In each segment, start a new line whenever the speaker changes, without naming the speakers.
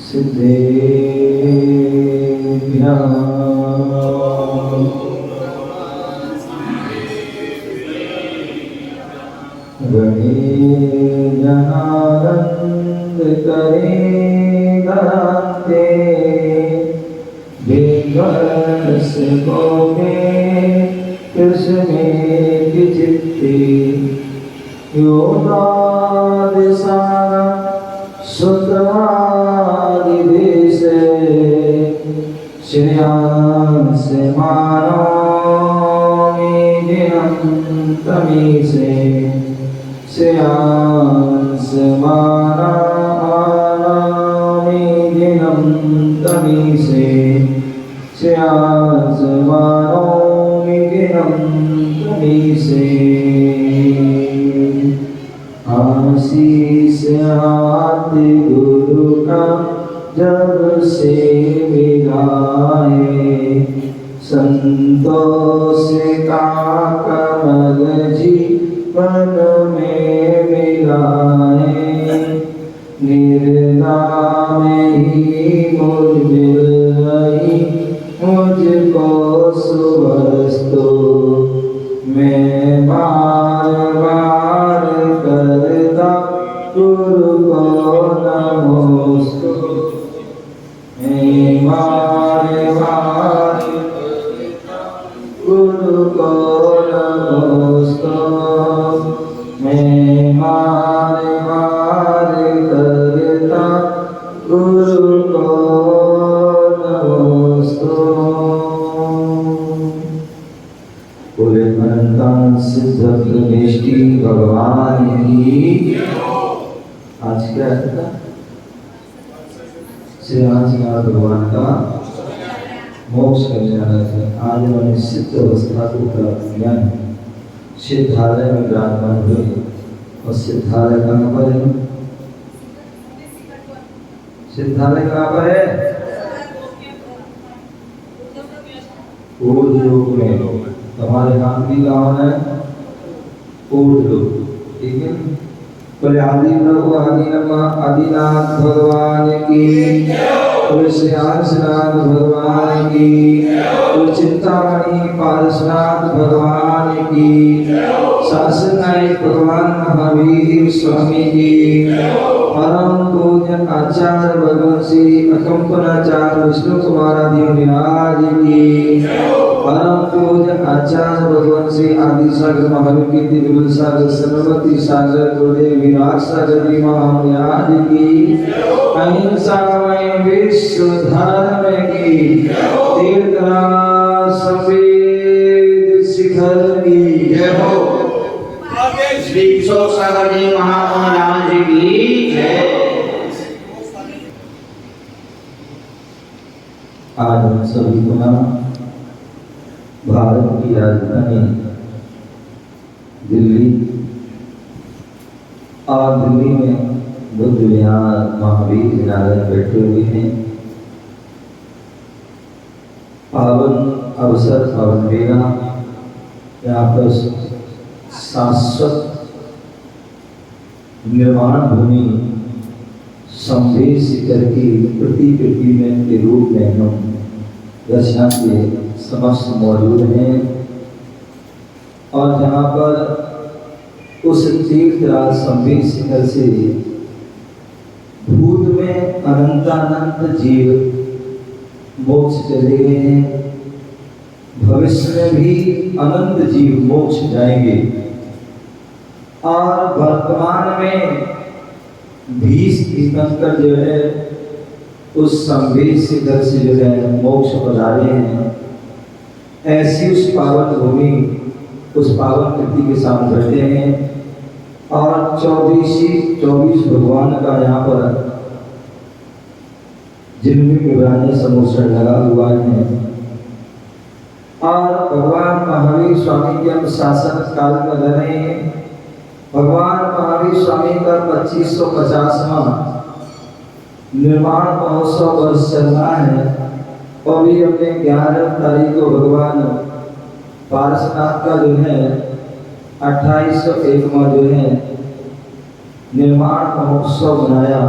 सिद्धेभ्यः गणेशनानंद करे धरते विघ्नस गोमे कृष्णे चित्ते योगादिशान सुतवादिदेश श्रेयांस मानोमि दिनं तमीसे श्रेयांस मानोमि दिनं तमीसे श्रेयांस मानोमि दिनं तमीसे आशीष हाथ गुरु का जब से मिलाए संतोष का कमल जीवन में मिलाए निर्नाम ही मुझ मिल रही मुझको सुवस्तु मैं बार बार करता गुरु को नमोस्तु मैं बार बार गुरु को नमोस्तु मैं बार बार करता गुरु को नमोस्तु। बोले अनंतान सिद्ध प्रविष्टि भगवान की। आज क्या था? श्री रामचंद्र भगवान का मोक्ष कर जाना था। आज उन्होंने सिद्ध अवस्था को प्राप्त किया है। सिद्धालय में विराजमान हुए और सिद्धालय कहाँ पर है? सिद्धालय कहाँ पर है? ऊर्ध्वलोक में। हमारे नाम भी गाँव है ऊर्ध्वलोक, ठीक है। बोले आदि प्रभु आदिनाथ भगवान की, बोले श्री हंसनाथ भगवान की, बोले चिंतामणि पारसनाथ भगवान की, शासन नायक भगवान महावीर स्वामी की, परम पूज्य आचार्य भगवान श्री अकंपनाचार्य विष्णु कुमार आदि महाराज की, परम पूज्य आचार्य भगवान श्री आदि सागर महावीर कीर्ति विमल सागर सरस्वती सागर गुरुदेव विराट सागर जी महाराज की, अहिंसा में विश्व धर्म की, तीर्थराज सफेद शिखर की जय हो। श्री विश्व सागर जी महाराज की जय। आज हम सभी को भारत की राजधानी दिल्ली और दिल्ली में बुद्ध विहार महावीर नारायण बैठे हुए हैं। पावन अवसर पावन बेला यहाँ पर शाश्वत निर्माण भूमि संवेद शिखर की प्रतिकृति में के रूप में हम रचना के समस्त मौजूद हैं और जहाँ पर उस तीर्थराज संवेद शिखर से भूत में अनंतानंत जीव मोक्ष चले गए हैं, भविष्य में भी अनंत जीव मोक्ष जाएंगे और वर्तमान में 20 तीर्थंकर जो है उस संवेद शिखर से जो है मोक्ष पधारे हैं। ऐसी उस पावन भूमि उस पावन कृति के साथ बैठे हैं और 24 भगवान का यहाँ पर जिनमें विवराने समोसर लगा हुआ है और भगवान महावीर स्वामी के हम शासन काल में रहे हैं। भगवान महावीर स्वामी का 2550वां निर्माण महोत्सव वर्ष चल रहा है और भी हमने 11 तारीख को भगवान पारसनाथ का जो है 2801वां जो है निर्माण महोत्सव मनाया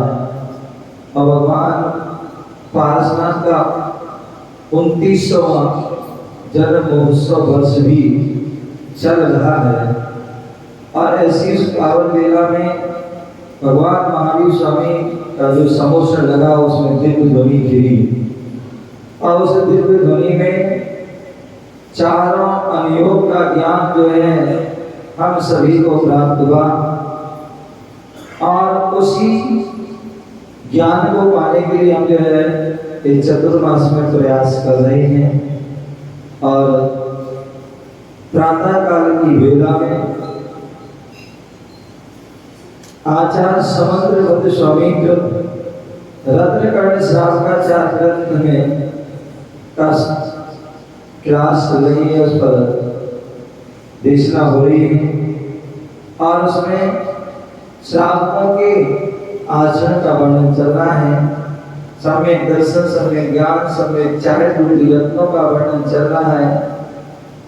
और भगवान पारसनाथ का 29वां जन्म महोत्सव वर्ष भी चल रहा है। और ऐसी उस पावन बेला में भगवान महावीर स्वामी का जो समोसन लगा उसमें दिव्य ध्वनि गिरी और उस दिव्य ध्वनि में चारों अनुयोग का ज्ञान जो है हम सभी को प्राप्त हुआ। और उसी ज्ञान को पाने के लिए हम जो है इस चतुर्मास में प्रयास कर रहे हैं। और प्रातः काल की वेला में आचार्य समंद्रवत स्वामी रत्नकर्ण शास्त्राचार्य ग्रंथ में का क्लास चल रही है, उस पर देशना हो रही है। और उसमें श्रावकों के आचरण का वर्णन चल रहा है। सम्यक दर्शन, सम्यक ज्ञान, सम्यक चारित्र रूपी रत्नों का वर्णन चल रहा है।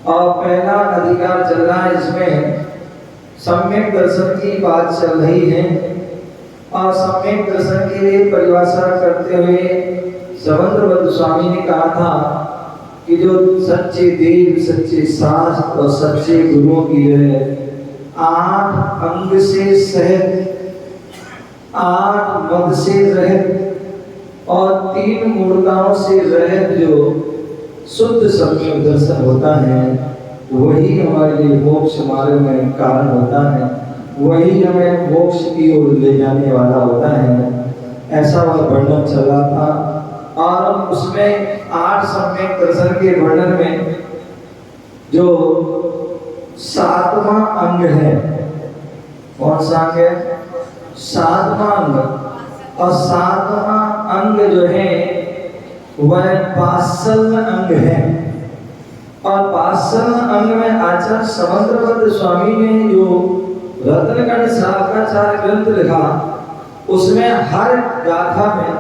और पहला अधिकार चल रहा है जिसमें सम्यक दर्शन की बात चल रही है। और सम्यक दर्शन के लिए परिभाषा करते हुए समंद्रवत स्वामी ने कहा था कि जो सच्चे देव, सच्चे शास्त्र और सच्चे गुरुओं की है 8 अंग से सहित, 8 मद से रहित और 3 मूर्ताओं से रहित जो शुद्ध सम्यक दर्शन होता है वही हमारे लिए मोक्ष मार्ग में कारण होता है, वही हमें मोक्ष की ओर ले जाने वाला होता है। ऐसा वह वर्णन चल रहा था। और उसमें 8 सम्यक दर्शन के वर्णन में जो 7वां अंग है, कौन सा अंग है? 7वां अंग। और 7वां अंग जो है वह पार्श्व अंग है। और पार्श्व अंग में आचार्य समंद्रवत स्वामी ने जो रत्नकर्ण शास्त्राचार्य ग्रंथ लिखा उसमें हर गाथा में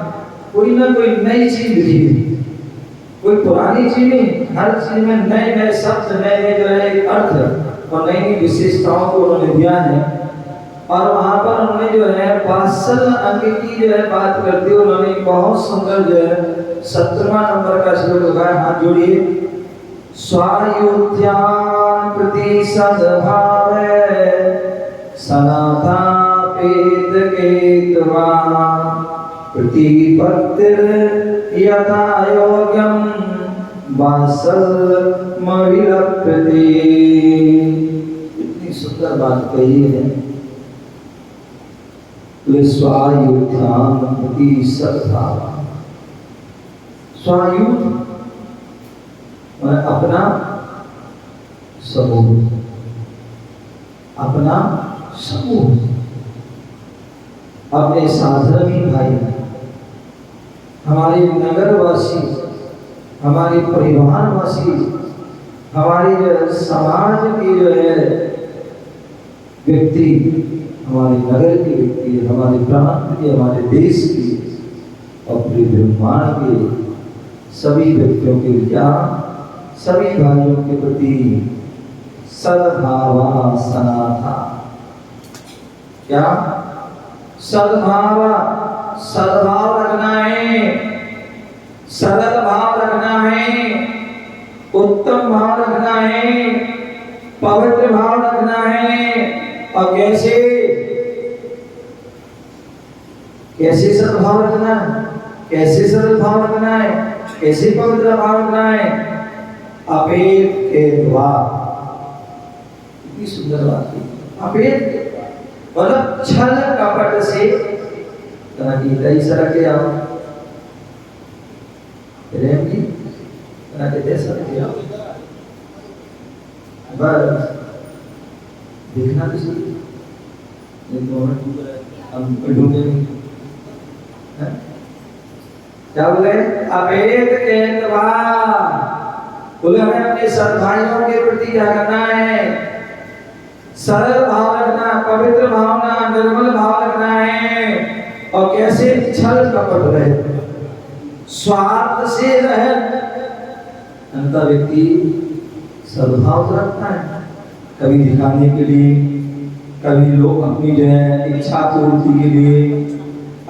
कोई ना कोई नई चीज लिखी है, कोई पुरानी चीज नहीं, हर चीज में नए नए शब्द, नए नए जो है अर्थ और नई नई विशेषताओं को उन्होंने दिया है। और वहां पर उन्होंने जो है पार्श्व अंग की जो है बात करते हुए उन्होंने बहुत सुंदर जो है 17वां नंबर का श्लोक लगाया। हाथ जोड़िए। स्वायुध्यान प्रति सद्भावे सनाथा पेद केतवा प्रतिपत्तिर यथा योग्यम वासल मविलप्यते। इतनी सुंदर बात कही है। स्वायुध्यान प्रति सद्भाव, स्वायुध अपना समूह, अपना समूह, अपने साधर्मी भाई, हमारे नगरवासी, हमारे परिवारवासी, हमारे जो समाज की जो है व्यक्ति, हमारे नगर के व्यक्ति, हमारे प्रांत के, हमारे देश के और पूरे ब्रह्मांड के सभी व्यक्तियों के विचार, सभी भाइयों के प्रति सद्भाव सनाथा। क्या सद्भाव? सद्भाव रखना है, सरल भाव रखना है, उत्तम भाव रखना है, पवित्र भाव रखना है। और कैसे कैसे सद्भाव रखना है, कैसे सरल भाव रखना है, कैसे पवित्र भाव रखना है? अपेत केतवा। इतनी सुंदर बात है। अपेत मतलब छल कपट से तना की तई सर के आओ प्रेम की तना के दे सर के आओ बस देखना तो सही। एक मोमेंट हम ढूंढे नहीं है? क्या बोले? अपेत केतवा। बोले हमें अपने सद्भाइयों के प्रति क्या करना है? सरल भाव रखना, पवित्र भावना, निर्मल भाव रखना है। और कैसे? छल कपट रहे, स्वार्थ से रहे। अंतर व्यक्ति सद्भाव रखता है, कभी दिखाने के लिए, कभी लोग अपनी जो है इच्छा पूर्ति के लिए,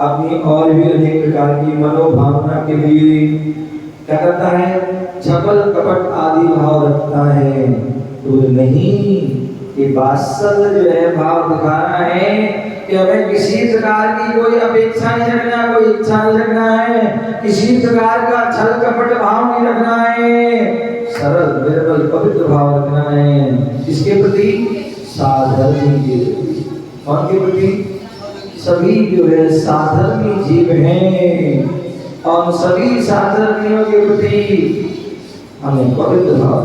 अपनी और भी अनेक प्रकार की मनोभावना के लिए क्या करता है, छपल कपट आदि भाव रखता है। तो नहीं, ये वात्सल्य जो है भाव दिखाना है कि हमें किसी प्रकार की कोई अपेक्षा नहीं रखना, कोई इच्छा नहीं रखना है, किसी प्रकार का छल कपट भाव नहीं रखना है, सरल निर्मल पवित्र भाव रखना है। किसके प्रति? साधर्मी के प्रति। कौन के प्रति? सभी जो है साधर्मी जीव हैं और सभी साधर्मियों के प्रति हमें पवित्र भाव।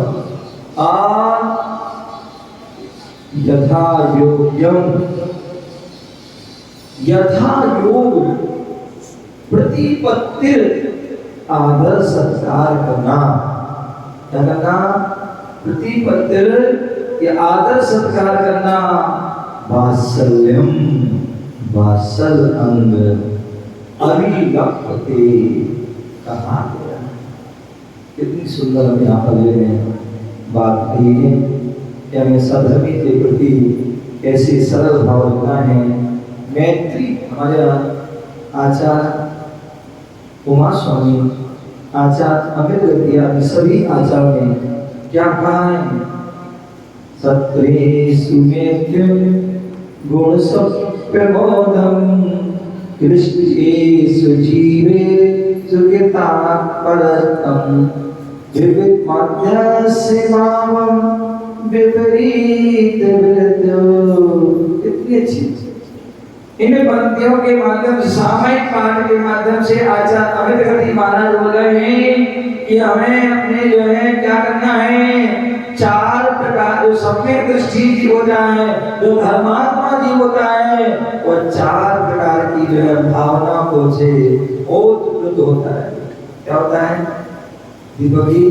और यथा योग्यम, यथा योग प्रतिपत्तिर आदर सत्कार करना। क्या करना? प्रतिपत्तिर के आदर सत्कार करना। वात्सल्यम, वात्सल अंग अभिव्यक्ते कहा गया। कितनी सुंदर हम यहाँ पर ले रहे हैं बात कही है कि हमें सधर्मी के प्रति कैसे सरल भाव रखना है। मैत्री, हमारे आचार्य उमा स्वामी, आचार्य अमित गतिया, सभी आचार्य ने क्या कहा है? सत्रेषु मैत्रीं गुण प्रबोधम कृष्णेषु जीवेषु गीतापरतम विविध मध्यस्य मामं विपरीत विरतो। कितनी अच्छी इन पंक्तियों के माध्यम से, सामयिक पाठ के माध्यम से आचार्य अमित गति महाराज बोल रहे हैं कि हमें अपने जो है क्या करना है, चार प्रकार जो सम्यक दृष्टि जीव होता है, जो धर्मात्मा जीव होता है, वह चार प्रकार की जो है भावना को से ओतप्रोत होता है। क्या होता है दीपक जी?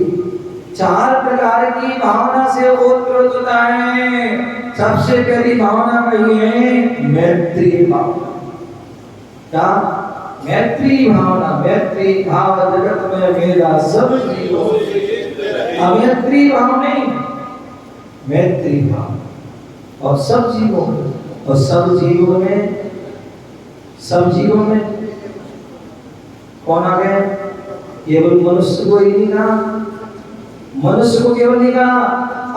चार प्रकार की भावना से ओतप्रोत होता है। सबसे पहली भावना कही है मैत्री भावना। क्या? मैत्री भावना। मैत्री भाव जगत में मेरा सब जीवों, अमैत्री भाव नहीं, मैत्री भाव। और सब जीवों में, और सब जीवों में, सब जीवों में कौन आ गए? केवल मनुष्य को ही नहीं कहा, मनुष्य को केवल नहीं कहा,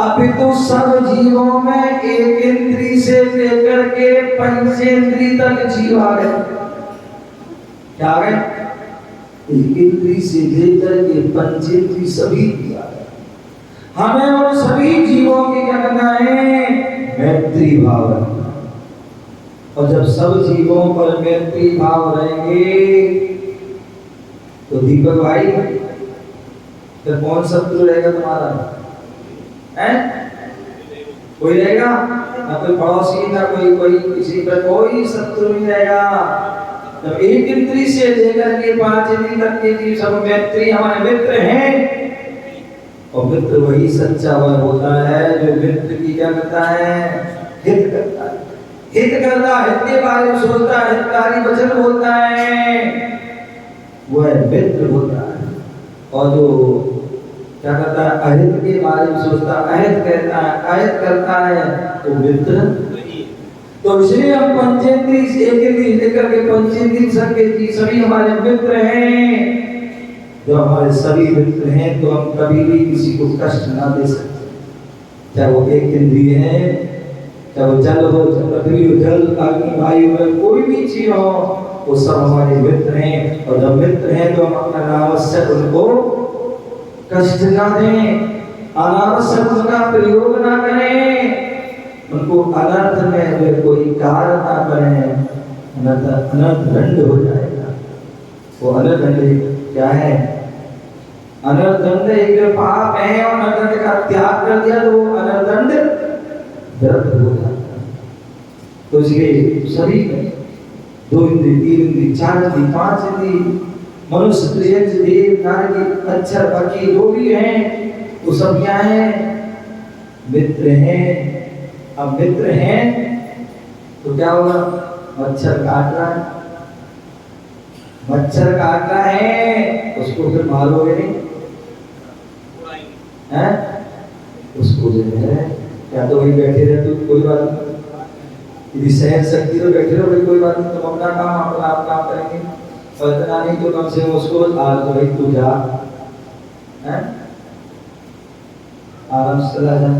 अपितु सब जीवों में एक इंद्री से लेकर के पंचेंद्री तक जीव आ गए। क्या आ गए? एक इंद्री से लेकर के पंचेंद्री सभी आ गए। हमें उन सभी जीवों की क्या करना है? मैत्री भाव रखना। और जब सब जीवों पर मैत्री भाव रहेंगे तो दीपक भाई फिर कौन शत्रु रहेगा तुम्हारा? हैं? कोई रहेगा? ना कोई पड़ोसी, ना कोई किसी पर कोई शत्रु नहीं रहेगा। जब एक इंद्री से लेकर के पांच इंद्री तक के जीव सब मैत्री हमारे मित्र हैं। और मित्र वही सच्चा वह होता है जो मित्र की क्या करता है? हित करता है। हित करता, हित के बारे में सोचता है, हितकारी वचन बोलता है, वह मित्र होता है। और जो क्या करता है? अहित के बारे में सोचता, अहित कहता है, अहित करता है, तो मित्र नहीं। तो इसलिए हम पंचेंद्री से एक इंद्री लेकर के पंचेंद्री संकेत सभी हमारे मित्र हैं। जो हमारे सभी मित्र हैं तो हम कभी भी किसी को कष्ट ना दे सकते, चाहे वो एक इंद्रिय है, चाहे वो जल हो, पृथ्वी हो, जल अग्नि वायु में कोई भी चीज हो, वो सब हमारे मित्र हैं। और जब मित्र हैं तो हम अपना अनावश्यक उनको कष्ट ना दें, अनावश्यक उनका प्रयोग ना करें, उनको अनर्थ में जो कोई कार्य ना करें, अनर्थ दंड हो जाएगा। वो अनर्थ दंड क्या है? अनर्थ दंड एक पाप है और अनर्थ दंड का त्याग कर दिया तो वो अनर्थ दंड रद्द हो जाता है। तो इसलिए सभी दो इंद्री, तीन इंद्री, चार इंद्री, पांच इंद्री, मनुष्य, त्रियंज, देव, नारी, अक्षर, पक्षी जो भी हैं वो सब क्या हैं? मित्र हैं। अब मित्र हैं तो क्या होगा? मच्छर काट रहा है, मच्छर काट रहा है, उसको फिर मारोगे नहीं हैं? उसको जो है क्या तो वही बैठे रहे तो कोई बात नहीं, यदि सहन शक्ति तो बैठे रहो, कोई बात नहीं, तुम अपना काम अपना आप काम करेंगे, और इतना नहीं तो कम से कम उसको आज तो भाई तू जा, हैं आराम से चला जा,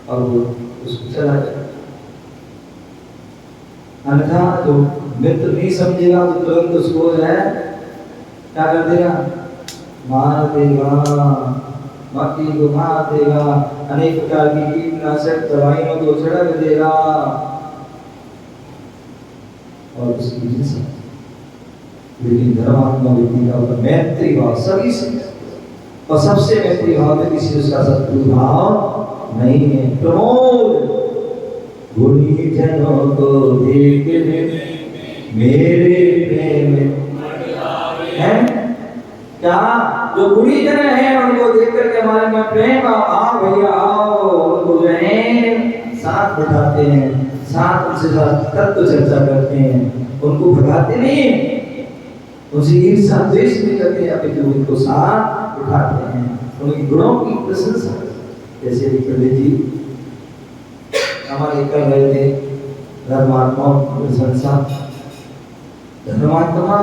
और वो उसको चला जाए। अन्यथा जो मित्र नहीं समझेगा तो तुरंत उसको है क्या कर देगा, मार देगा, मक्खी को मार देगा, अनेक प्रकार की कीटनाशक दवाइयों को छिड़क देगा, और उसकी हिंसा। लेकिन धर्मात्मा व्यक्ति का मैत्री भाव सभी से, और सबसे मैत्री भाव में किसी उसका शत्रु भाव नहीं है। प्रमोद गुणी जनों को देखने मेरे प्रेम है क्या, जो गुणी जन है उनको देख करके हमारे में प्रेम, आओ भैया आओ, उनको जो है साथ बिठाते हैं, साथ उनसे तत्व चर्चा करते हैं, उनको भगाते नहीं, उनसे ईर्ष्या द्वेष नहीं करते, अपितु उनको साथ बिठाते हैं, उनके गुणों की प्रशंसा। जैसे पंडित जी हमारे कर रहे थे धर्मात्माओं की प्रशंसा, धर्मात्मा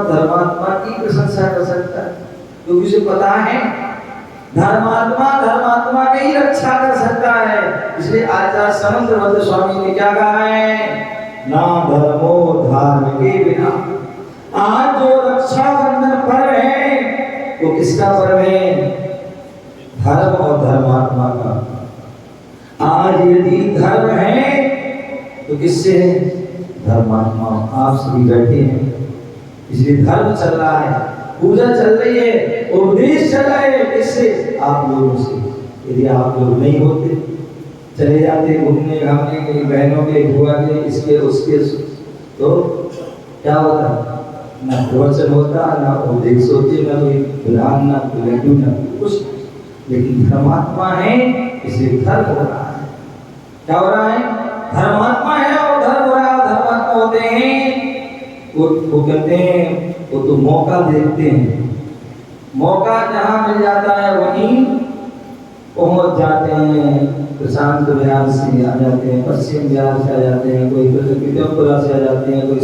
की प्रशंसा कर सकता है क्योंकि उसे पता है धर्मात्मा की ही रक्षा कर सकता है। इसलिए आचार्य समंतभद्र स्वामी ने क्या कहा है, ना धर्मो धर्म के बिना। आज जो रक्षाबंधन पर्व है वो किसका पर्व है, धर्म और धर्मात्मा का। आज यदि धर्म है तो किससे है, धर्मात्मा। आप सभी बैठे हैं इसलिए धर्म चल रहा है, पूजा चल रही है, उपदेश चल रहा है, किससे, आप लोगों से। यदि आप लोग नहीं होते, चले जाते घूमने घामने के, बहनों के, बुआ के, इसके उसके, तो क्या होता, ना प्रवचन होता, ना उपदेश होते, ना कोई विधान, ना कोई लड्डू, ना कुछ। लेकिन धर्मात्मा है इसलिए धर्म हो रहा है। क्या हो रहा है, धर्मात्मा है और धर्म हो रहा है। धर्मात्मा होते हैं वो कहते हैं, वो तो मौका देखते हैं, मौका जहाँ मिल जाता है वहीं पहुंच जाते हैं। प्रशांत बिहार से आ जाते हैं, पश्चिम बिहार से आ जाते हैं, कोई पिथौरागढ़ से आ जाते हैं, कोई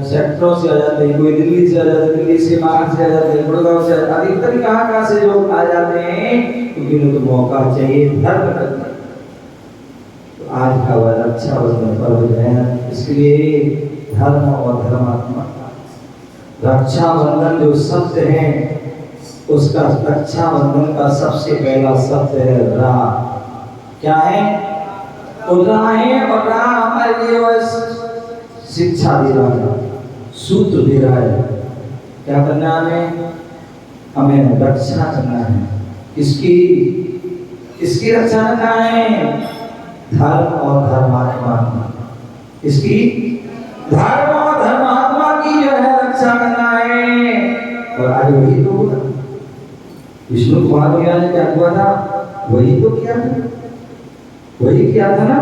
सेक्टरों से आ जाते हैं, कोई दिल्ली से आ जाते हैं, दिल्ली से बाहर से आ जाते हैं, गुड़गांव से, अधिकतर कहाँ से लोग आ जाते हैं, क्योंकि उनको तो मौका चाहिए धर्म करने। तो आज का वह रक्षाबंधन पर्व है, इसलिए धर्म और धर्मात्मा, रक्षाबंधन जो शब्द है उसका, रक्षाबंधन का सबसे पहला शब्द है रा। क्या है, रा है, और रा हमारे लिए वह शिक्षा दे रहा है, सूत्र दे रहा है। क्या करना है हमें रक्षा करना है, इसकी रक्षा करना है, धर्म और धर्मात्मा, इसकी धर्म और धर्मात्मा की जो है रक्षा करना है। और आज वही तो हुआ, विष्णु कुमार ने क्या हुआ था, वही तो किया था, वही किया था ना,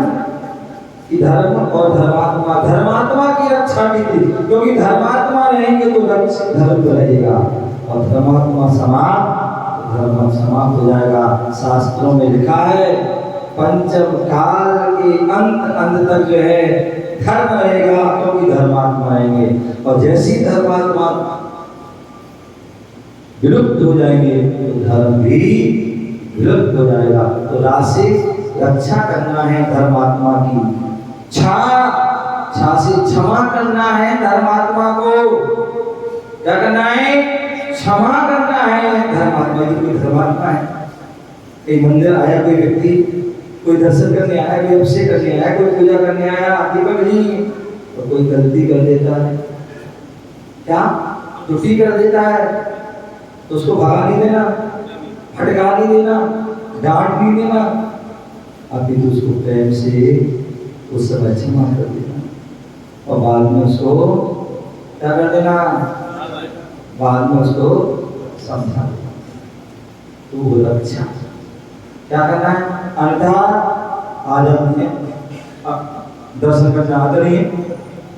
कि धर्म और धर्मात्मा की रक्षा भी थी, क्योंकि धर्मात्मा रहेंगे तो धर्म रहेगा, और धर्मात्मा समाप्त, धर्म समाप्त हो जाएगा। शास्त्रों में लिखा है पंचम काल के अंत तक जो है धर्म रहेगा, क्योंकि धर्मात्मा आएंगे, और जैसी धर्मात्मा विलुप्त हो जाएंगे तो धर्म भी विलुप्त हो जाएगा। तो राशि रक्षा करना है धर्मात्मा की, छा से क्षमा करना है धर्मात्मा को। क्या करना है, क्षमा करना है धर्मात्मा की। कोई धर्मात्मा है, एक मंदिर आया कोई व्यक्ति, कोई दर्शन करने आया, कोई अभिषेक करने आया, कोई पूजा करने आया, दीपक नहीं, तो कोई गलती कर देता है, क्या त्रुटि कर देता है, तो उसको भगा नहीं देना, फटका नहीं देना, डांट नहीं देना, अभी तो उसको प्रेम से उस समय क्षमा कर देना, और बाद में उसको क्या कर देना, बाद में उसको समझा देना। तो वो रक्षा क्या करना है, अर्थात आ जाते हैं, दर्शन करना आता नहीं है,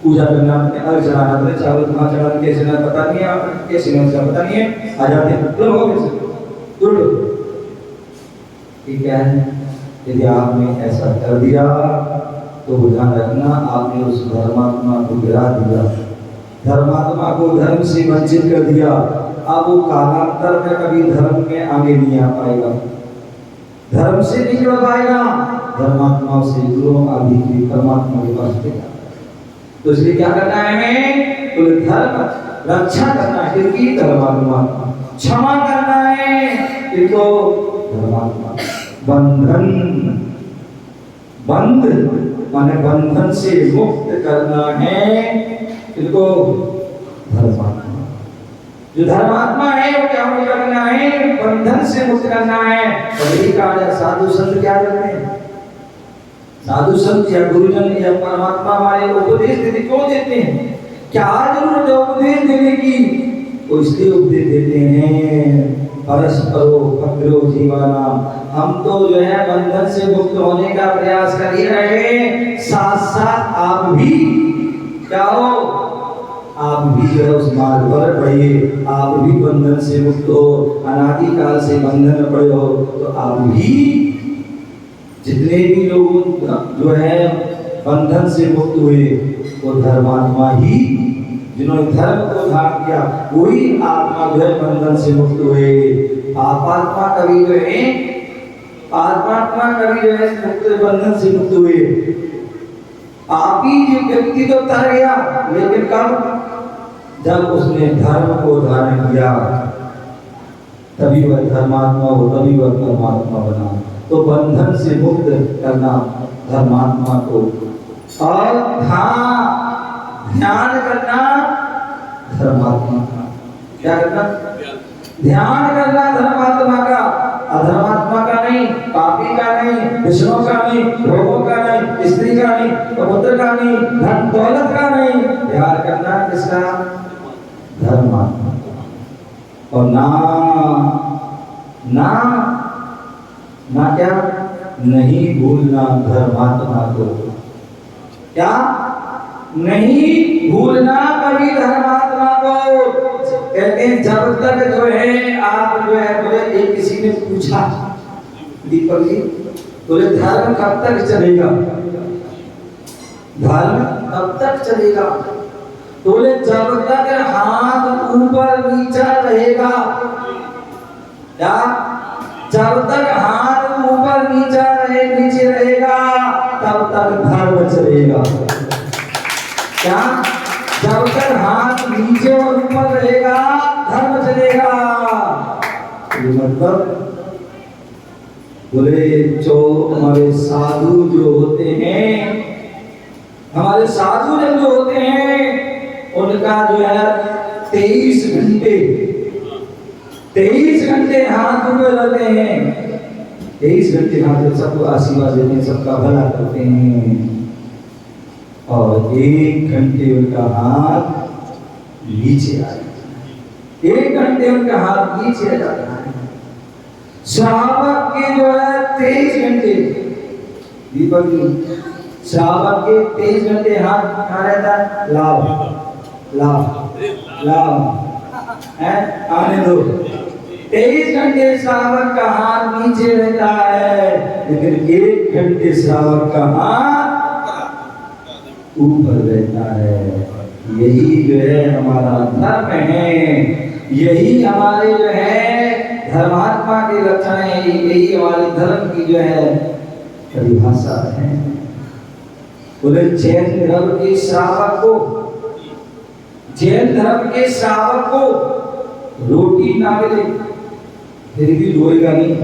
पूजा करना अर्घ चढ़ाना आता है, चावल कहाँ चढ़ाना कैसे ना पता नहीं है, कैसे ना पता नहीं है, आ जाते हैं ठीक है। यदि आपने ऐसा कर दिया तो ध्यान रखना आपने उस धर्मात्मा को गिरा दिया, धर्मात्मा को धर्म से वंचित कर दिया। अब वो कालांतर में कभी धर्म में आगे नहीं आ पाएगा, धर्म से निकल पाएगा, धर्मात्मा से गुरु आदि की परमात्मा के पास चला। तो इसलिए क्या करना है हमें? तो धर्म रक्षा करना है क्योंकि धर्मात्मा, क्षमा करना है किंतु धर्मात्मा, बंधन, बंध माने बंधन से मुक्त करना है किंतु धर्मात्मा। जो धर्मात्मा है वो क्या करना है? बंधन से मुक्त करना है। और यही कहा साधु संत क्या करते हैं? साधु संत या गुरुजन या परमात्मा हमारे उपदेश देते क्यों देते हैं? क्या जरूरत है उपदेश देने की? वो इसलिए उपदेश देते हैं परस्परो भद्रो जीवाना, हम तो जो है बंधन से मुक्त होने का प्रयास कर ही रहे, साथ साथ आप भी क्या हो? आप भी जो है उस मार्ग पर बढ़िए, आप भी बंधन से मुक्त हो, अनादि काल से बंधन में पड़े हो, तो आप भी जितने भी लोग जो है बंधन से मुक्त हुए वो धर्मात्मा ही, जिन्होंने धर्म को धारण किया वही आत्मा जो है बंधन से मुक्त हुए। आत्मा कभी जो है, आत्मा कभी जो है मुक्त बंधन से मुक्त हुए। आप ही जो व्यक्ति तो तर गया, लेकिन कब? जब उसने धर्म को धारण किया तभी वह धर्मात्मा हो, तभी वह परमात्मा बना। तो बंधन से मुक्त करना धर्मात्मा को, और ध्यान करना धर्मात्मा का। क्या करना? ध्यान करना धर्मात्मा का, अधर्मात्मा का नहीं, पापी का नहीं, विष्णु का नहीं, भोगों का नहीं, स्त्री का नहीं, पुत्र का नहीं, धन दौलत का नहीं। ध्यान करना किसका? धर्मात्मा का। और ना क्या? नहीं भूलना धर्मात्मा को। क्या? नहीं भूलना कभी धर्मात्मा को। कहते हैं जब तक जो है आप जो है बोले, एक किसी ने पूछा दीपक जी बोले धर्म कब तक चलेगा? धर्म कब तक चलेगा? बोले जब तक हाथ ऊपर नीचा रहेगा। क्या? जब तक हाथ ऊपर नीचे रहेगा तब तक धर्म चलेगा। क्या? जब तक हाथ नीचे और ऊपर रहेगा धर्म चलेगा। ये मतलब बोले जो हमारे साधु जो होते हैं, हमारे साधु जन जो होते हैं उनका जो है 23 घंटे हाथ ऊपर रहते हैं, 23 घंटे हाथ सबको आशीर्वाद देते हैं, सबका भला करते हैं, और 1 घंटे उनका हाथ नीचे आ जाता है। 1 घंटे उनका हाथ नीचे आ जाता है। श्रावक के जो है 23 घंटे, दीपक जी श्रावक के 23 घंटे हाथ कहाँ रहता है? लाभ है, आने दो। 23 घंटे श्रावक का हाथ नीचे रहता है, लेकिन 1 घंटे श्रावक का हाथ ऊपर रहता है। यही जो है हमारा धर्म है, यही हमारे जो है धर्मात्मा के लक्षण है, यही हमारे धर्म की जो है परिभाषा है। बोले जैन धर्म के श्रावक को, जैन धर्म के श्रावक को रोटी ना मिले फिर भी रोएगा नहीं।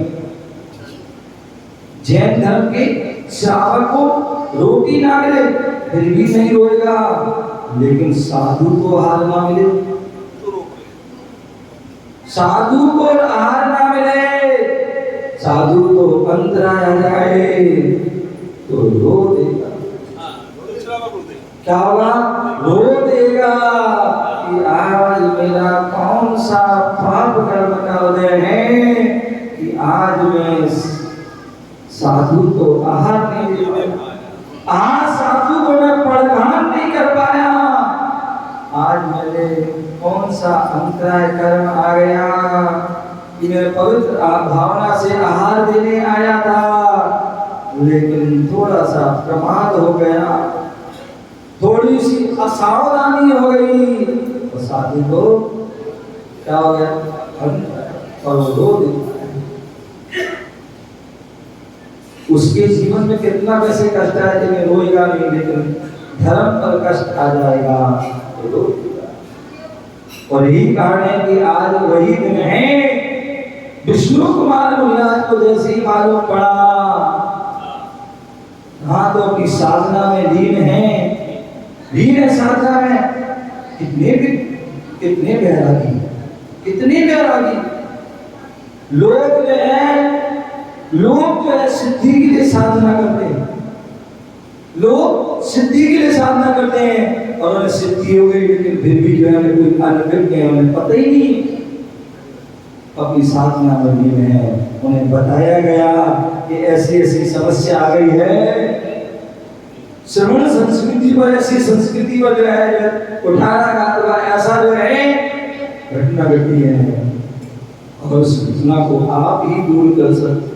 जैन धर्म के श्रावक को रोटी ना मिले फिर भी नहीं रोएगा, लेकिन साधु को आहार ना मिले, साधु को आहार ना मिले, साधु को अंतराय आ जाए तो रो देगा। क्या होगा? रो देगा कि आज मेरा कौन सा पाप कर्म का उदय है कि आज मैं साधु को आहार नहीं दे पाया, आज साधु को मैं प्रदान नहीं कर पाया, आज मेरे कौन सा अंतराय कर्म आ गया कि मैं पवित्र भावना से आहार देने आया था, लेकिन थोड़ा सा प्रमाद हो गया, थोड़ी सी असावधानी हो गई तो साधु को क्या हो गया, और वो रो देता है। उसके जीवन में कितना वैसे कष्ट है, लेकिन रोएगा नहीं, लेकिन धर्म पर कष्ट आ जाएगा तो रो देगा। और यही कारण है कि आज वही दिन है, विष्णु कुमार मुनिराज को जैसे ही मालूम पड़ा, हाँ तो अपनी साधना में लीन है साधना में। कितने बैरागी लोग जो है सिद्धि के लिए साधना करते हैं, लोग सिद्धि के लिए साधना करते हैं, और उन्हें सिद्धि हो गई, लेकिन फिर भी जो है कोई अनभिज्ञ गए, उन्हें पता ही नहीं अपनी साधना में लीन है। उन्हें बताया गया कि ऐसी समस्या आ गई है, श्रवण संस्कृति पर, ऐसी संस्कृति पर जो है उठाना का ऐसा जो है घटना घटी है, और उस घटना को आप ही दूर कर सकते हैं।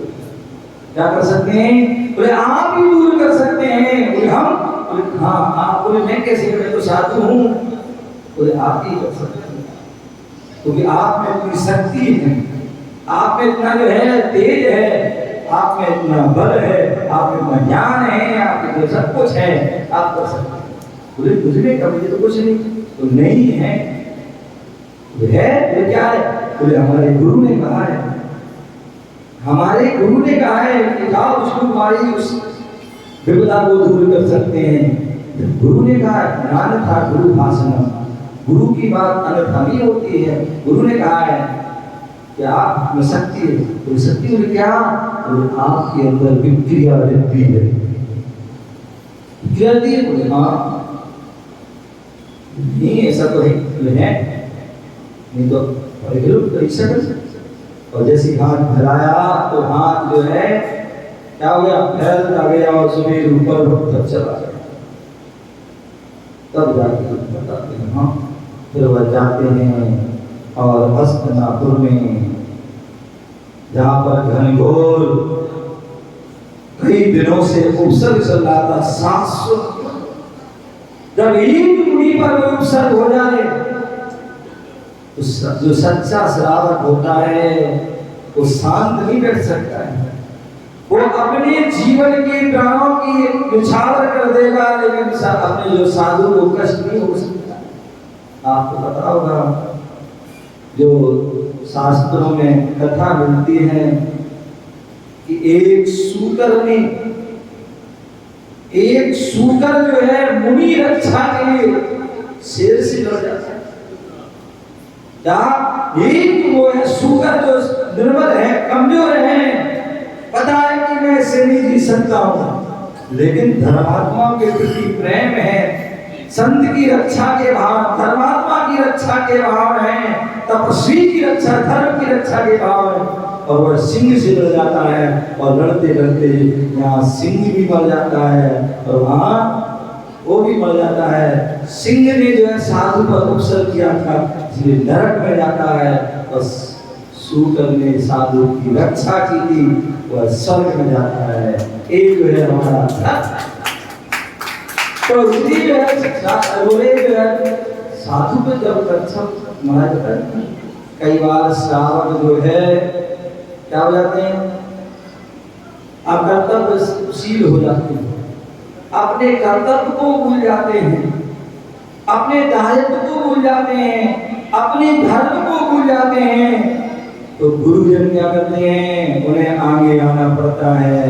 क्या कर सकते हैं? बोले आप ही दूर कर सकते हैं। बोले हम? हाँ आप। बोले मैं कैसे? मैं तो साधु हूँ। बोले आप ही कर सकते हैं, क्योंकि आप में इतनी शक्ति है, आप में इतना जो है तेज है, आप में इतना बल है, आप में इतना ज्ञान है, आपके जो सब कुछ है, आप कर सकते हैं। बोले बुझने का मुझे तो कुछ नहीं, तो नहीं है। है तो क्या है? बोले हमारे गुरु ने कहा है, हमारे गुरु ने कहा है कि जाओ विष्णु कुमारी उस विपदा को दूर कर सकते हैं। गुरु ने कहा, ज्ञान था गुरु भाषण, गुरु की बात अन्यथा नहीं होती है। गुरु ने कहा है कि आप में शक्ति है। तो शक्ति में क्या? तो आपके अंदर विक्रिया वृद्धि है। विक्रिया दी है? बोले हाँ नहीं, ऐसा तो है नहीं तो परीक्षा कर सकते। और जैसे हाथ फैलाया तो हाथ जो है क्या हो गया, फैलता गया और शरीर ऊपर तक चला गया। तब जाके बताते हैं, हाँ फिर वह जाते हैं और हस्तनापुर में, जहाँ पर घनघोर कई दिनों से उपसर्ग चल रहा था, शाश्वत। जब एक मुनि पर उपसर्ग हो जाए तो जो सच्चा श्रावक होता है वो शांत नहीं बैठ सकता है, वो अपने जीवन के प्राणों की निछावर कर देगा, लेकिन अपने जो साधु को कष्ट नहीं हो सकता। आपको पता होगा जो शास्त्रों में कथा मिलती है कि एक सूकर जो है मुनि रक्षा के लिए शेर से लड़ जाता है। एक वो है सूकर जो निर्बल है, कमजोर है, पता है कि मैं इससे नहीं जी सकता हूं, लेकिन धर्मात्मा के प्रति प्रेम है, संत की रक्षा के भाव, धर्मात्मा की रक्षा के भाव है, तपस्वी की रक्षा, धर्म की रक्षा के भाव है, और वह सिंह से लड़ जाता है, और लड़ते लड़ते यहाँ सिंह भी मर जाता है और वहाँ वो भी मर जाता है। सिंह ने जो है साधु पर उपसर्ग किया था, इसलिए नरक में जाता है, और सूकर ने साधु की रक्षा की थी, वह स्वर्ग में जाता है। एक जो है हमारा तो जो है साधु पे जब रक्षा मारा जाता है, कई बार श्रावक जो है क्या हो जाते हैं, कर्तव्यशील हो जाते हैं, अपने कर्तव्य को भूल जाते हैं, अपने दायित्व को भूल जाते हैं, अपने धर्म को भूल जाते हैं। तो गुरुजन क्या करते हैं, उन्हें आगे आना पड़ता है,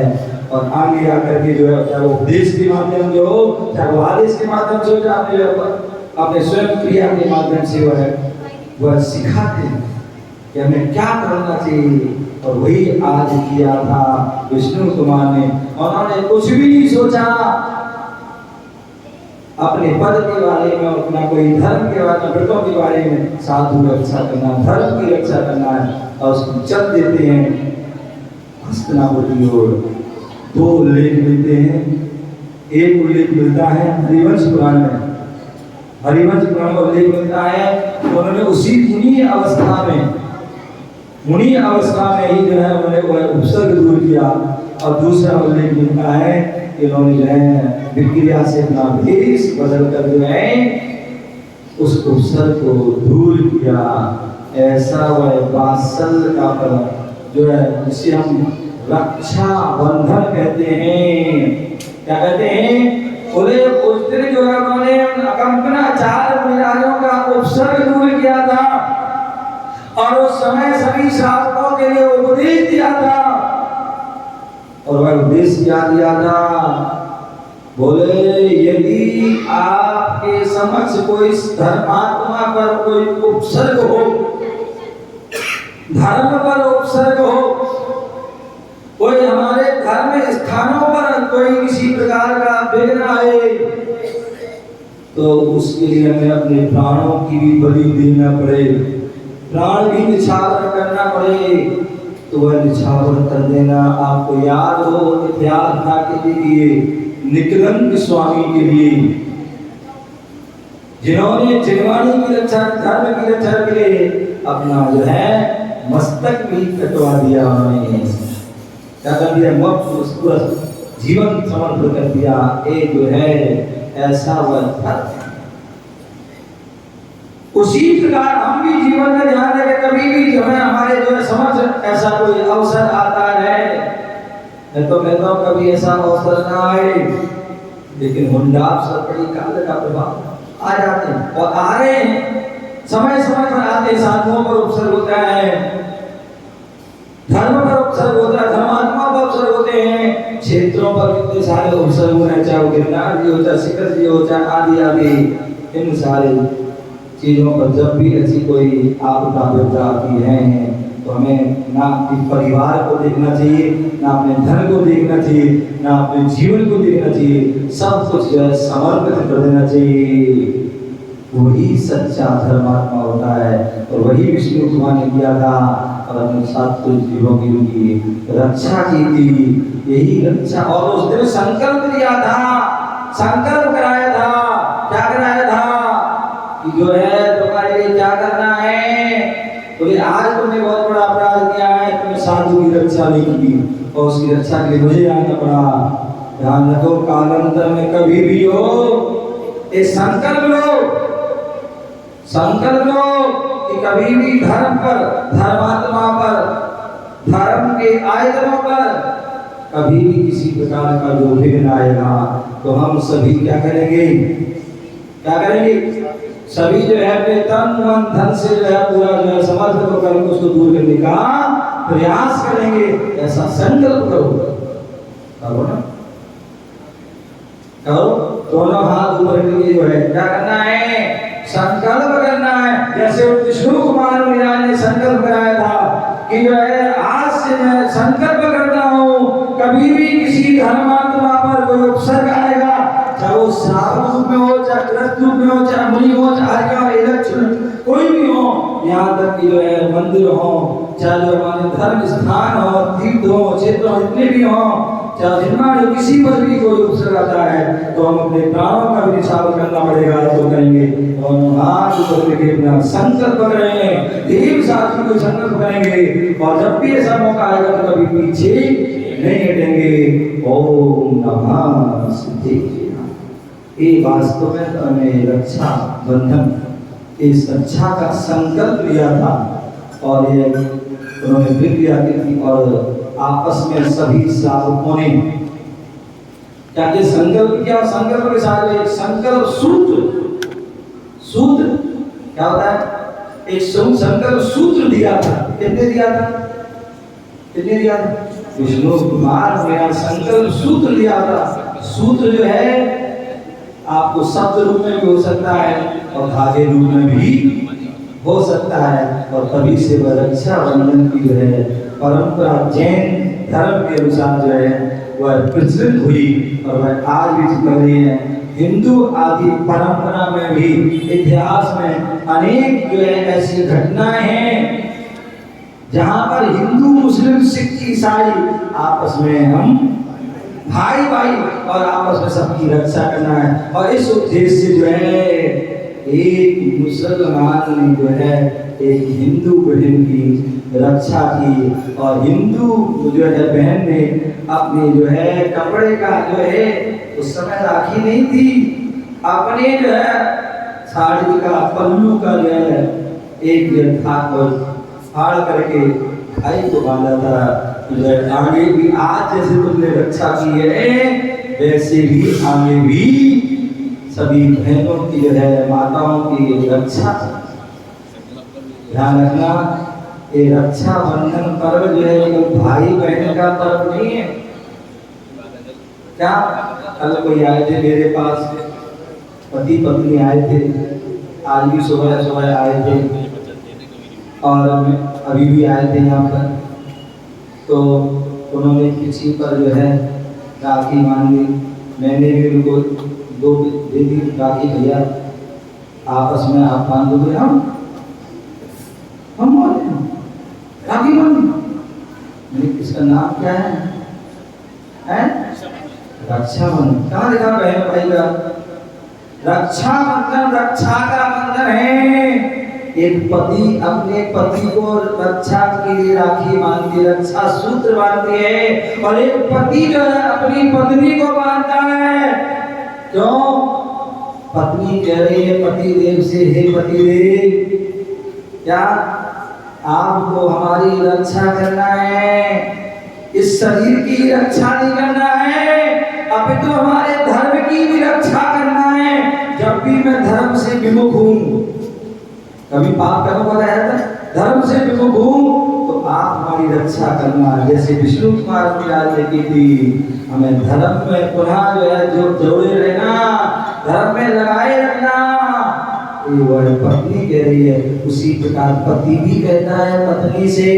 और आगे आकर के जो है, चाहे वो उपदेश के माध्यम से हो, चाहे वो आदेश के माध्यम से हो, चाहे अपने स्वयं क्रिया के माध्यम से वह सिखाते हैं कि हमें क्या करना चाहिए। और वही आज किया था विष्णु कुमार ने। उन्होंने कुछ भी नहीं सोचा अपने पद के बारे में, अपना कोई धर्म के बारे में, व्रतों के बारे में। साधु रक्षा करना, धर्म की रक्षा करना है, और उसको चल देते हैं हस्तनापुर की ओर। दो उल्लेख मिलते हैं, एक उल्लेख मिलता है हरिवंश पुराण में, हरिवंश पुराण में उल्लेख मिलता है उन्होंने उसी मुनि अवस्था में ही जो है उन्होंने वह उपसर्ग दूर किया,
और दूसरा उल्लेख मिलता है कि उन्होंने जो है विक्रिया से अपना भेष बदल कर जो है उस उपसर को दूर किया। ऐसा वह वात्सल्य का फल जो है जिसे हम रक्षा बंधन कहते हैं। क्या कहते हैं? बोले उस दिन जो है उन्होंने अकंपना 4 मुनिराजों का उपसर्ग दूर किया था और उस समय सभी श्रावकों के लिए उपदेश दिया था। और वह उपदेश क्या दिया था? बोले यदि आपके समक्ष कोई धर्मात्मा पर कोई उपसर्ग हो, धर्म पर उपसर्ग हो, कोई हमारे धर्म स्थानों पर कोई किसी प्रकार का विघ्न आए, तो उसके लिए हमें अपने प्राणों की भी बलि देना पड़े, प्राण भी निछावर करना पड़े, तो वह निछावर कर देना। आपको याद हो इतिहास था के लिए निकलंक स्वामी के लिए, जिन्होंने जिनवाणी की रक्षा, धर्म की रक्षा के लिए अपना जो है मस्तक भी कटवा दिया। उन्होंने क्या कर दिया? पूरा जीवन समर्पित कर दिया। ये जो है ऐसा वह धर्म। उसी प्रकार हम भी जीवन में ध्यान रखें, कभी भी जो है हमारे जो है समझ ऐसा कोई अवसर आता है, मैं तो कहता हूँ कभी ऐसा अवसर ना आए, लेकिन हुंडाप सरकड़ी काल का प्रभाव आ जाते हैं और आ रहे हैं, समय समय पर आते, साधुओं पर उपसर्ग होता है, धर्म पर उपसर्ग होता है, धर्मात्मा पर उपसर्ग होते हैं, क्षेत्रों पर कितने सारे उपसर्ग हो रहे हैं, चाहे वो गिरनार जी हो, चाहे शिखर जी हो, चाहे आदि आदि, इन सारे चीजों पर जब भी ऐसी कोई आपदा विपदा आती है तो हमें ना अपने परिवार को देखना चाहिए, ना अपने धन को देखना चाहिए, ना अपने जीवन को देखना चाहिए, सब कुछ जो है समर्पित कर देना चाहिए। वही सच्चा धर्मात्मा होता है और वही विष्णु भगवान ने किया था और अपने साथ कुछ जीवों की उनकी रक्षा की थी। यही रक्षा, और उस दिन संकल्प लिया था, संकल्प कराया था। क्या कराया था? कि जो है तुम्हारे लिए क्या करना है? बोले आज तुमने बहुत बड़ा अपराध किया है, तुमने साधु की रक्षा नहीं की और उसकी रक्षा के लिए मुझे आना पड़ा। ध्यान रखो, कालांतर में कभी भी हो ये संकल्प लो, संकल्प लो कि कभी भी धर्म पर, धर्मात्मा पर, धर्म के आयतनों पर कभी भी किसी प्रकार का जो विघ्न आएगा तो हम सभी क्या करेंगे? क्या करेंगे? सभी जो है अपने तन मन धन से जो है पूरा जो है समर्पित होकर उसको दूर करने का प्रयास करेंगे। ऐसा संकल्प करो, करो ना, करो। दोनों हाथ ऊपर करके जो है क्या करना है? संकल्प करना है। जैसे विष्णु कुमार मीराज ने संकल्प कराया था कि जो है आज से मैं संकल्प करता हूँ कभी भी किसी धर्मात्मा पर कोई उपसर्ग आएगा, चाहे वो श्रावक रूप में हो, चाहे ग्रस्त रूप में हो, चाहे मुनि हो, चाहे इलेक्शन कोई भी हो, यहाँ तक कि जो है मंदिर हो, चाहे जो हमारे धर्म स्थान हो, तीर्थ हो, क्षेत्र हो, जितने भी हो, चाहे जितना जो किसी पर भी कोई उपसर्ग आता है तो हम अपने प्राणों का भी निछावर करना पड़ेगा। तो करेंगे और हाथ ऊपर करके अपना संकल्प करेंगे, देव साथी को संकल्प करेंगे और जब भी ऐसा मौका आएगा तो कभी पीछे नहीं हटेंगे। ओम नमः सिद्धिदाय। ये वास्तव में हमें रक्षा बंधन, इस रक्षा का संकल्प लिया था और ये उन्होंने विक्रिया की थी और आपस में सभी श्रावकों ने क्या के संकल्प किया। संकल्प के साथ एक संकल्प सूत्र, सूत्र क्या होता है? एक संकल्प सूत्र दिया था। कितने दिया था? कितने दिया था? विष्णु कुमार ने संकल्प सूत्र दिया था। सूत्र जो है आपको शब्द रूप में भी हो सकता है और धागे रूप में भी हो सकता है और तभी से वह रक्षा बंधन की जो है परंपरा जैन धर्म के अनुसार जो है वह प्रचलित हुई और वह आज भी चल रही है। हिंदू आदि परंपरा में भी इतिहास में अनेक जो है ऐसी घटनाएं हैं जहां पर हिंदू मुस्लिम सिख ईसाई आपस में हम भाई भाई और आपस में सबकी रक्षा करना है और इस उद्देश्य से जो है एक मुसलमान ने जो है एक हिंदू बहन की रक्षा की, और हिंदू जो है बहन ने अपने जो है कपड़े का जो है उस समय राखी नहीं थी, अपने जो है साड़ी का पल्लू का जो है एक था और फाड़ करके भाई को बांधा था। जो है आगे भी आज जैसे तुमने रक्षा की है वैसे भी आगे भी सभी बहनों की जो है माताओं की रक्षा। ध्यान रखना, ये रक्षा बंधन पर्व जो है केवल भाई बहन का पर्व नहीं है। क्या कल कोई आए थे मेरे पास, पति पत्नी आए थे, आज भी सुबह सुबह आए थे और अभी भी आए थे यहाँ पर, तो उन्होंने किसी पर जो है राखी मांगी, मैंने भी उनको दो दे दी राखी, भैया आपस में आप बांध दोगे, हम बोले राखी बांधी, इसका नाम क्या है? रक्षाबंधन। कहाँ लिखा बहन भाई का? रक्षाबंधन रक्षा का बंधन है। एक पति अपने पति को रक्षा के लिए राखी बांधती, रक्षा सूत्र बांधती है, और एक पति जो है अपनी पत्नी को बांधता है। क्यों? पत्नी कह रही है पति देव से, हे पति देव, क्या आपको हमारी रक्षा करना है, इस शरीर की रक्षा नहीं करना है, अपितु हमारे धर्म की भी रक्षा करना है। जब भी मैं धर्म से विमुख हूँ, कभी पाप कर्म को रहता, धर्म से विमुख हूँ, तो आप हमारी रक्षा करना। जैसे विष्णु कुमार की की थी, हमें धर्म में पुनः जो है जो जोड़े रहना, धर्म में लगाए रखना, ये वह पत्नी कह रही है। उसी प्रकार पति भी कहता है पत्नी से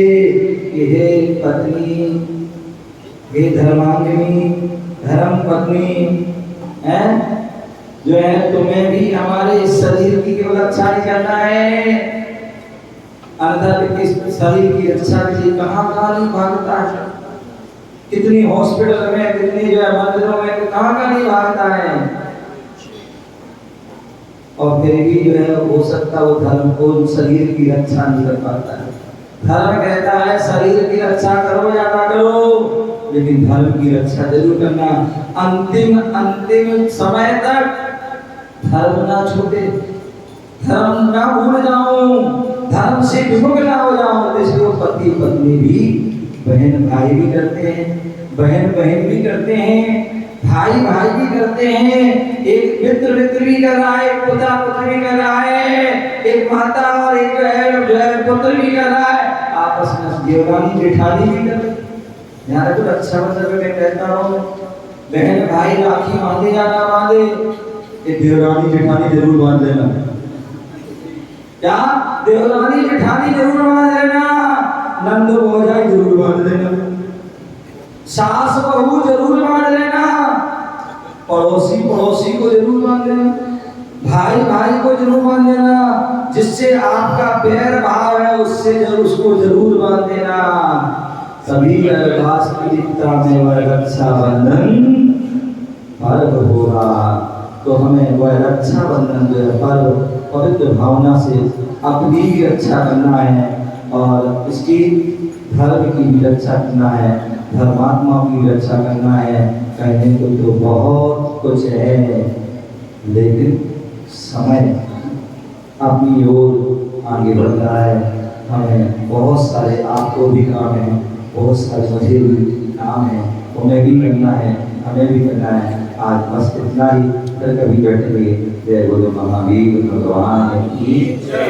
कि हे पत्नी, हे धर्मांगिनी, धर्म पत्नी है जो है, तुम्हें भी हमारे शरीर की केवल रक्षा नहीं करना है, अन्यथा शरीर की रक्षा के लिए कहाँ नहीं भागता है, कितनी हॉस्पिटल में, कितनी जो है मंदिरों में, कहाँ नहीं भागता है, और फिर भी जो है हो सकता वो धर्म को शरीर की रक्षा नहीं कर पाता है। धर्म कहता है शरीर की रक्षा करो या ना करो, लेकिन धर्म की रक्षा जरूर करना। अंतिम समय तक धर्म ना छूटे, धर्म ना भूल जाऊं, धर्म से विमुख ना हो जाऊं। इसलिए पति पत्नी भी, बहन भाई भी करते हैं, बहन बहन भी करते हैं, भाई भाई भी करते हैं, एक मित्र भी कर रहा है, एक पिता पुत्र भी कर रहा है, एक माता और एक जो है पुत्र भी कर रहा है, आपस में देवरानी जेठानी भी कर रहे हैं। यहाँ तो रक्षाबंधन में मैं कहता हूँ, बहन भाई राखी बांधे या ना बांधे, ये देवरानी जेठानी जरूर बांध देना। क्या? देवरानी जेठानी जरूर बांध देना, नंद भौजाई जरूर बांध देना, सास बहू जरूर बांध लेना, पड़ोसी को जरूर बांध लेना, भाई भाई को जरूर बांध लेना, जिससे आपका बैर भाव है उससे उसको जरूर बांध देना। सभी वास्तविकता में वह रक्षाबंधन पर्व होगा, तो हमें वह रक्षाबंधन जो है पर्व पवित्र भावना से अपनी भी रक्षा करना है, और इसकी धर्म की भी रक्षा करना है, धर्मात्मा की रक्षा करना है। कहने को तो बहुत कुछ है, लेकिन समय अपनी ओर आगे बढ़ रहा है। हमें बहुत सारे, आपको भी काम है, बहुत सारे मुझे भी काम है, उन्हें भी करना है, हमें भी करना है। आज बस इतना ही, फिर कभी बैठेंगे। जय बोलो महावीर भगवान की जय।